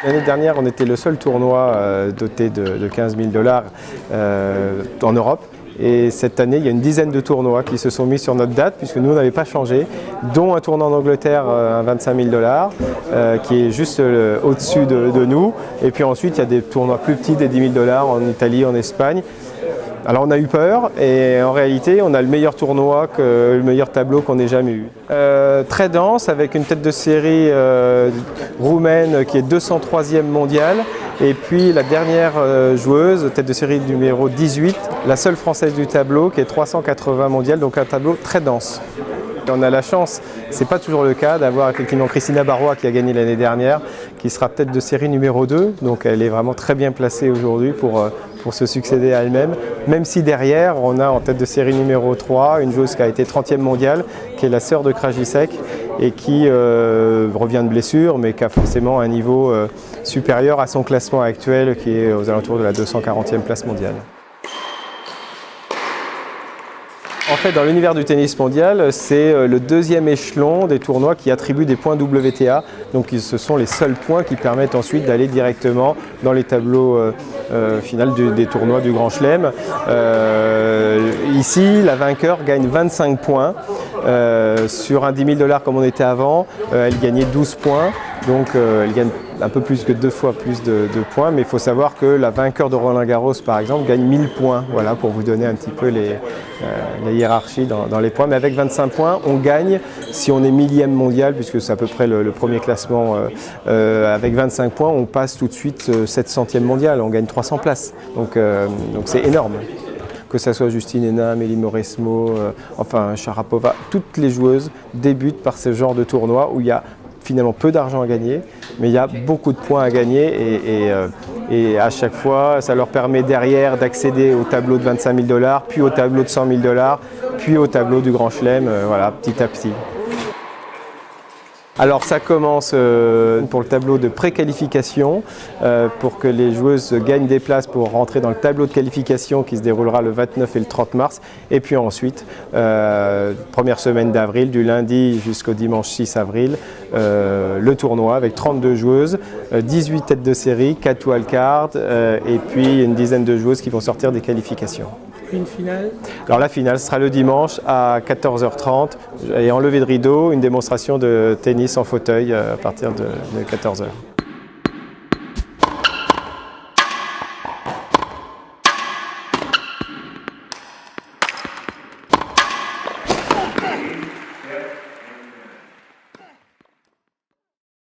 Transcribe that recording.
L'année dernière, on était le seul tournoi doté de 15 000 $ en Europe. Et cette année, il y a une dizaine de tournois qui se sont mis sur notre date, puisque nous, on n'avait pas changé, dont un tournoi en Angleterre à 25 000 $, qui est juste au-dessus de nous. Et puis ensuite, il y a des tournois plus petits, des 10 000 $ en Italie, en Espagne. Alors on a eu peur et en réalité on a le meilleur tournoi, le meilleur tableau qu'on ait jamais eu. Très dense avec une tête de série roumaine qui est 203e mondiale et puis la dernière joueuse, tête de série numéro 18, la seule française du tableau qui est 380 mondiale, donc un tableau très dense. On a la chance, ce n'est pas toujours le cas, d'avoir effectivement Christina Barrois qui a gagné l'année dernière, qui sera tête de série numéro 2, donc elle est vraiment très bien placée aujourd'hui pour se succéder à elle-même, même si derrière on a en tête de série numéro 3 une joueuse qui a été 30e mondiale, qui est la sœur de Krajicek et qui revient de blessure, mais qui a forcément un niveau supérieur à son classement actuel qui est aux alentours de la 240e place mondiale. En fait, dans l'univers du tennis mondial, c'est le deuxième échelon des tournois qui attribuent des points WTA. Donc ce sont les seuls points qui permettent ensuite d'aller directement dans les tableaux finaux des tournois du Grand Chelem. Ici, la vainqueur gagne 25 points. Sur un 10 000 $ comme on était avant, elle gagnait 12 points. Donc elle gagne un peu plus que 2 fois plus de points, mais il faut savoir que la vainqueur de Roland Garros, par exemple, gagne 1000 points, voilà, pour vous donner un petit peu la hiérarchie dans les points. Mais avec 25 points, on gagne, si on est millième mondial, puisque c'est à peu près le premier classement, avec 25 points, on passe tout de suite 700e mondial, on gagne 300 places. Donc c'est énorme. Que ce soit Justine Henin, Amélie Mauresmo, enfin Sharapova, toutes les joueuses débutent par ce genre de tournoi où il y a finalement peu d'argent à gagner, mais il y a beaucoup de points à gagner et à chaque fois, ça leur permet derrière d'accéder au tableau de 25 000 $, puis au tableau de 100 000 $, puis au tableau du Grand Chelem, voilà, petit à petit. Alors ça commence pour le tableau de préqualification, pour que les joueuses gagnent des places pour rentrer dans le tableau de qualification qui se déroulera le 29 et le 30 mars. Et puis ensuite, première semaine d'avril, du lundi jusqu'au dimanche 6 avril, le tournoi avec 32 joueuses, 18 têtes de série, 4 wildcards et puis une dizaine de joueuses qui vont sortir des qualifications. Une finale? Alors la finale sera le dimanche à 14h30 et en levée de rideau, une démonstration de tennis en fauteuil à partir de 14h.